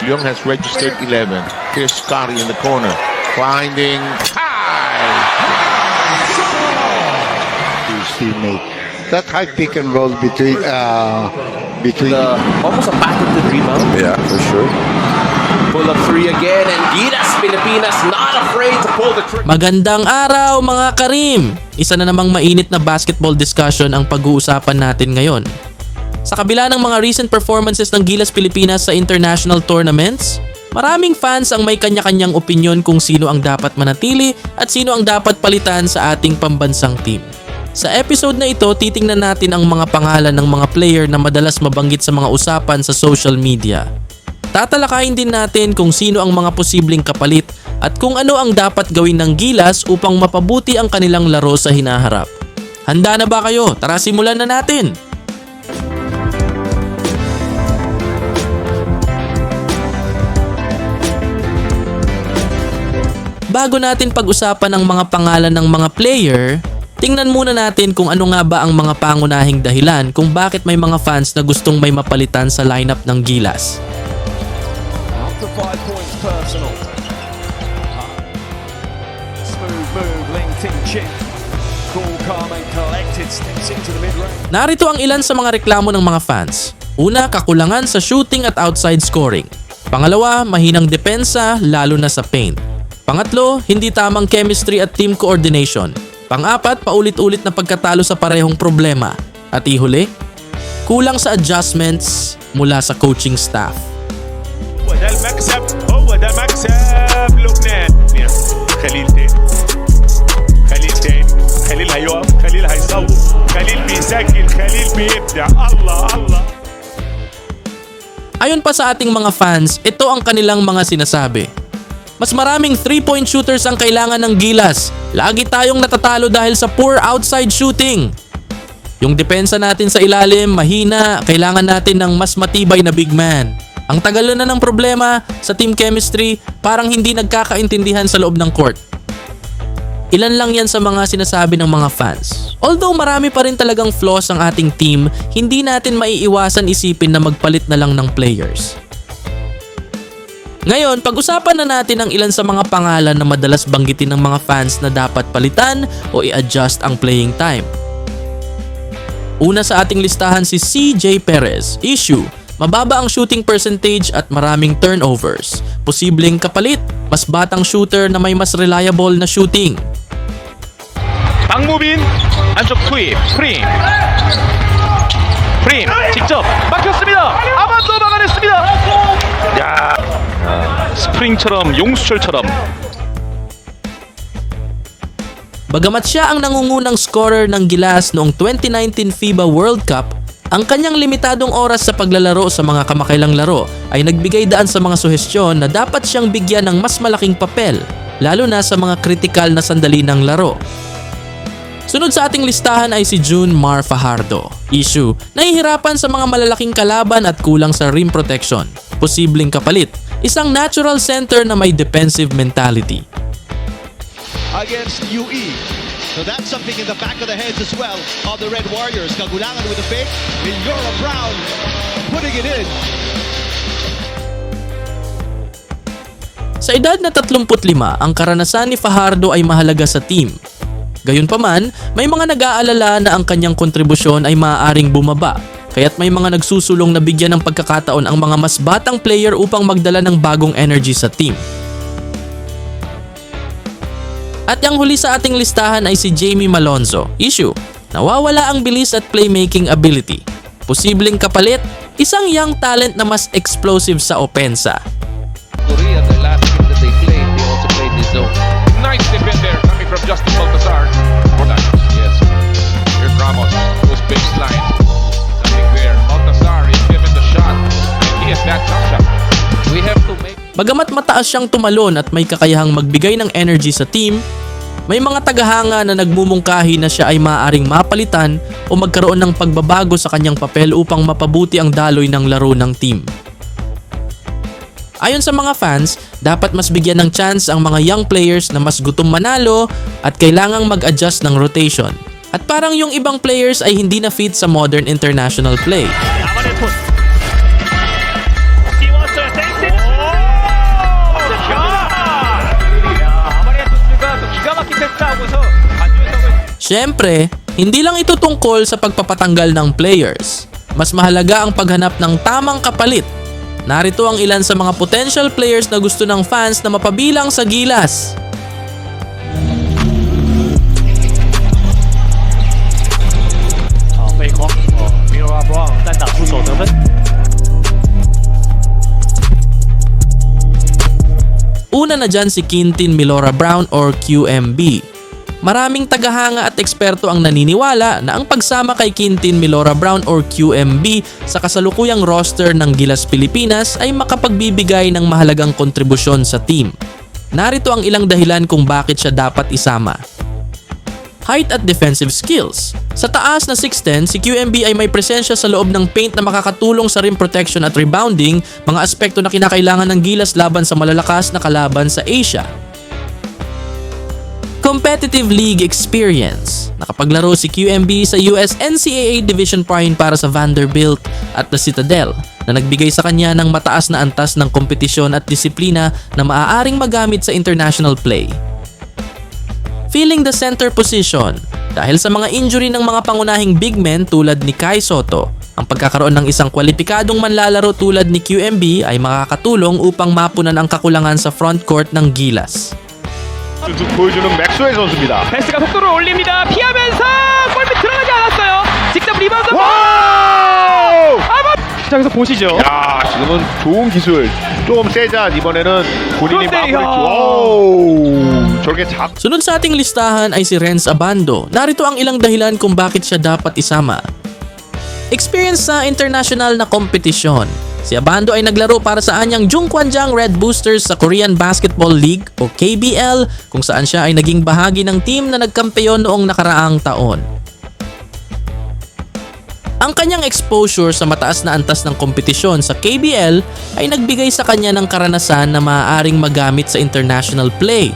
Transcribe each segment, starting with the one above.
Young has registered 11. Here's Scotty in the corner. Finding Kai. His teammate. That high pick and roll between Almost a patented rebound. Yeah, for sure. Pull up three again, and Gilas Pilipinas not afraid to pull the trigger. Magandang araw mga Karim! Isa na namang mainit na basketball discussion ang pag-uusapan natin ngayon. Sa kabila ng mga recent performances ng Gilas Pilipinas sa international tournaments, maraming fans ang may kanya-kanyang opinyon kung sino ang dapat manatili at sino ang dapat palitan sa ating pambansang team. Sa episode na ito, titingnan natin ang mga pangalan ng mga player na madalas mabanggit sa mga usapan sa social media. Tatalakayin din natin kung sino ang mga posibleng kapalit at kung ano ang dapat gawin ng Gilas upang mapabuti ang kanilang laro sa hinaharap. Handa na ba kayo? Tara simulan na natin! Bago natin pag-usapan ang mga pangalan ng mga player, tingnan muna natin kung ano nga ba ang mga pangunahing dahilan kung bakit may mga fans na gustong may mapalitan sa lineup ng Gilas. Up to 5 points personal. Smooth move, Ling Ting Chin. Cool, calm and collected, steps into the mid-range. Narito ang ilan sa mga reklamo ng mga fans. Una, kakulangan sa shooting at outside scoring. Pangalawa, mahinang depensa lalo na sa paint. Pangatlo, hindi tamang chemistry at team coordination. Pang-apat, paulit-ulit na pagkatalo sa parehong problema. At ihuli, kulang sa adjustments mula sa coaching staff. وده المكسب هو ده مكسب لبنان خليل تاني خليل هيقف خليل هيصوب خليل بيسجل خليل بيبدع الله Ayon pa sa ating mga fans, ito ang kanilang mga sinasabi. Mas maraming 3-point shooters ang kailangan ng Gilas. Lagi tayong natatalo dahil sa poor outside shooting. Yung depensa natin sa ilalim, mahina, kailangan natin ng mas matibay na big man. Ang tagal na ng problema sa team chemistry, parang hindi nagkakaintindihan sa loob ng court. Ilan lang yan sa mga sinasabi ng mga fans. Although marami pa rin talagang flaws ang ating team, hindi natin maiiwasan isipin na magpalit na lang ng players. Ngayon, pag-usapan na natin ang ilan sa mga pangalan na madalas banggitin ng mga fans na dapat palitan o i-adjust ang playing time. Una sa ating listahan si CJ Perez. Issue: mababa ang shooting percentage at maraming turnovers. Posibleng kapalit, mas batang shooter na may mas reliable na shooting. 박무빈 안쪽 투입 프림 직접 막혔습니다. 아반도 막아냈습니다. 야 스프링처럼 용수철처럼. Bagamat siya ang nangungunang scorer ng Gilas noong 2019 FIBA World Cup, ang kanyang limitadong oras sa paglalaro sa mga kamakailang laro ay nagbigay daan sa mga suhestyon na dapat siyang bigyan ng mas malaking papel, lalo na sa mga kritikal na sandali ng laro. Sunod sa ating listahan ay si June Mar Fajardo. Issue: nahihirapan sa mga malalaking kalaban at kulang sa rim protection. Posibleng kapalit, isang natural center na may defensive mentality. Against UE. So that's something in the back of the heads as well of the Red Warriors. Kagulangan with the fake. Minyora Brown putting it in. Sa edad na 35, ang karanasan ni Fajardo ay mahalaga sa team. Gayunpaman, may mga nag-aalala na ang kanyang kontribusyon ay maaaring bumaba, kaya't may mga nagsusulong na bigyan ng pagkakataon ang mga mas batang player upang magdala ng bagong energy sa team. At ang huli sa ating listahan ay si Jamie Malonzo. Issue: nawawala ang bilis at playmaking ability. Posibleng kapalit, isang young talent na mas explosive sa opensa. Korea, the last game that they played, they also played this zone. Nice defender coming from Justin Baltazar. Yes. Here's Ramos. Goes baseline. Nothing there. Baltazar is given the shot. And he has that jump shot. We have to make Bagamat mataas siyang tumalon at may kakayahang magbigay ng energy sa team, may mga tagahanga na nagmumungkahi na siya ay maaaring mapalitan o magkaroon ng pagbabago sa kanyang papel upang mapabuti ang daloy ng laro ng team. Ayon sa mga fans, dapat mas bigyan ng chance ang mga young players na mas gutom manalo at kailangang mag-adjust ng rotation. At parang yung ibang players ay hindi na fit sa modern international play. 나만의 톤. He wants to take it. Siyempre, hindi lang ito tungkol sa pagpapatanggal ng players. Mas mahalaga ang paghanap ng tamang kapalit. Narito ang ilan sa mga potential players na gusto ng fans na mapabilang sa Gilas. Una na dyan si Quintin Milora Brown or QMB. Maraming tagahanga at eksperto ang naniniwala na ang pagsama kay Quintin Milora Brown or QMB sa kasalukuyang roster ng Gilas Pilipinas ay makapagbibigay ng mahalagang kontribusyon sa team. Narito ang ilang dahilan kung bakit siya dapat isama. Height at defensive skills. Sa taas na 6'10", si QMB ay may presensya sa loob ng paint na makakatulong sa rim protection at rebounding, mga aspekto na kinakailangan ng Gilas laban sa malalakas na kalaban sa Asia. Competitive league experience. Nakapaglaro si QMB sa US NCAA Division Prime para sa Vanderbilt at the Citadel na nagbigay sa kanya ng mataas na antas ng kompetisyon at disiplina na maaaring magamit sa international play. Filling the center position. Dahil sa mga injury ng mga pangunahing big men tulad ni Kai Soto, ang pagkakaroon ng isang kwalipikadong manlalaro tulad ni QMB ay makakatulong upang mapunan ang kakulangan sa frontcourt ng Gilas. 보여주는 맥스웰 선수입니다. 패스가 속도를 올립니다. 피하면서 골밑 들어가지 않았어요. 직접 리바운드. 와우! 시장에서 보시죠. 야, 지금은 좋은 기술. 좀 세자 이번에는 본인이 그런데, 마무리. 야. 와우! 저렇게 잡. Sunod sa ating listahan ay si Renz Abando. Narito ang ilang dahilan kung bakit siya dapat isama. Experience sa international na kompetisyon. Si Abando ay naglaro para sa anyang Jungkwanjang Red Boosters sa Korean Basketball League o KBL kung saan siya ay naging bahagi ng team na nagkampeon noong nakaraang taon. Ang kanyang exposure sa mataas na antas ng kompetisyon sa KBL ay nagbigay sa kanya ng karanasan na maaaring magamit sa international play.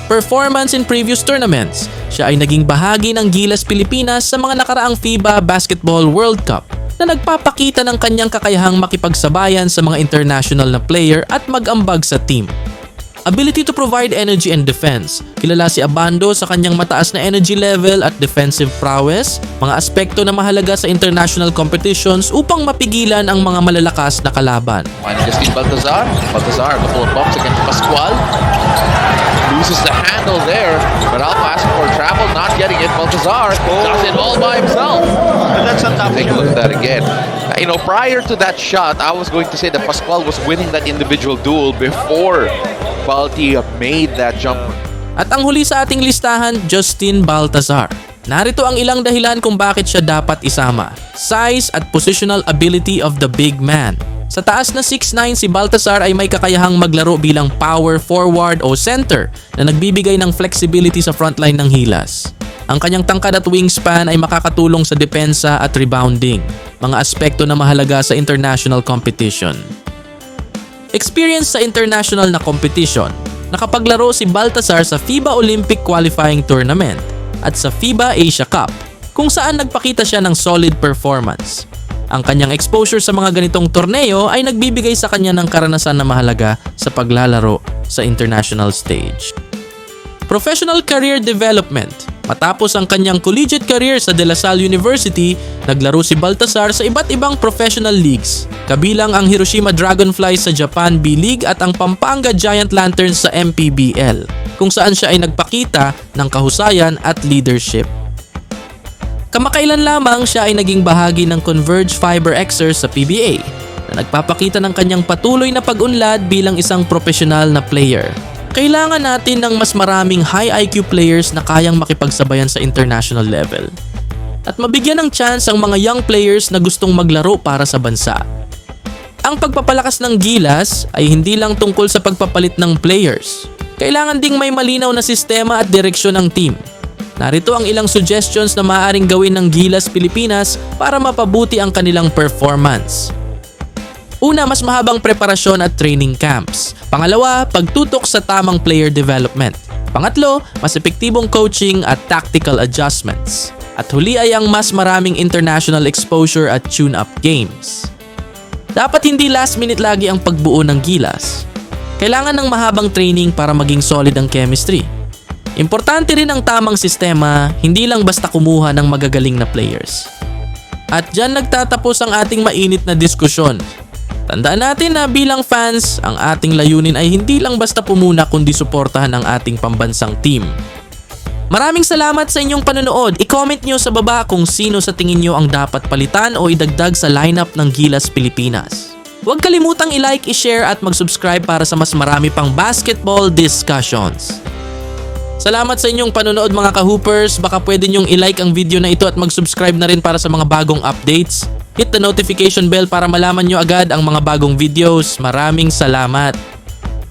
Performance in previous tournaments. Siya ay naging bahagi ng Gilas Pilipinas sa mga nakaraang FIBA Basketball World Cup na nagpapakita ng kanyang kakayahang makipagsabayan sa mga international na player at mag-ambag sa team. Ability to provide energy and defense. Kilala si Abando sa kanyang mataas na energy level at defensive prowess, mga aspekto na mahalaga sa international competitions upang mapigilan ang mga malalakas na kalaban. Finding Justin Baltazar. Baltazar, couple of box against Pascual. Loses the handle there, but Alpha asking for travel, not getting it. Baltazar does it all by himself. That's on top of Take a look at that again. Prior to that shot, I was going to say that Pascual was winning that individual duel before Balti made that jump. At ang huli sa ating listahan, Justin Baltazar. Narito ang ilang dahilan kung bakit siya dapat isama. Size at positional ability of the big man. Sa taas na 6'9", si Baltazar ay may kakayahang maglaro bilang power forward o center na nagbibigay ng flexibility sa frontline ng Gilas. Ang kanyang tangkad at wingspan ay makakatulong sa depensa at rebounding, mga aspekto na mahalaga sa international competition. Experience sa international na competition. Nakapaglaro si Baltazar sa FIBA Olympic Qualifying Tournament at sa FIBA Asia Cup, kung saan nagpakita siya ng solid performance. Ang kanyang exposure sa mga ganitong torneo ay nagbibigay sa kanya ng karanasan na mahalaga sa paglalaro sa international stage. Professional career development. Matapos ang kanyang collegiate career sa De La Salle University, naglaro si Baltazar sa iba't ibang professional leagues, kabilang ang Hiroshima Dragonflies sa Japan B-League at ang Pampanga Giant Lanterns sa MPBL, kung saan siya ay nagpakita ng kahusayan at leadership. Kamakailan lamang siya ay naging bahagi ng Converge Fiber Xers sa PBA na nagpapakita ng kanyang patuloy na pag-unlad bilang isang profesional na player. Kailangan natin ng mas maraming high IQ players na kayang makipagsabayan sa international level. At mabigyan ng chance ang mga young players na gustong maglaro para sa bansa. Ang pagpapalakas ng Gilas ay hindi lang tungkol sa pagpapalit ng players. Kailangan ding may malinaw na sistema at direksyon ng team. Narito ang ilang suggestions na maaaring gawin ng Gilas Pilipinas para mapabuti ang kanilang performance. Una, mas mahabang preparasyon at training camps. Pangalawa, pagtutok sa tamang player development. Pangatlo, mas epektibong coaching at tactical adjustments. At huli ay ang mas maraming international exposure at tune-up games. Dapat hindi last minute lagi ang pagbuo ng Gilas. Kailangan ng mahabang training para maging solid ang chemistry. Importante rin ang tamang sistema, hindi lang basta kumuha ng magagaling na players. At dyan nagtatapos ang ating mainit na diskusyon. Tandaan natin na bilang fans, ang ating layunin ay hindi lang basta pumuna kundi suportahan ang ating pambansang team. Maraming salamat sa inyong panonood. I-comment nyo sa baba kung sino sa tingin nyo ang dapat palitan o idagdag sa lineup ng Gilas Pilipinas. Huwag kalimutang i-like, i-share at mag-subscribe para sa mas marami pang basketball discussions. Salamat sa inyong panonood mga ka-hoopers. Baka pwede nyong i-like ang video na ito at mag-subscribe na rin para sa mga bagong updates. Hit the notification bell para malaman nyo agad ang mga bagong videos. Maraming salamat!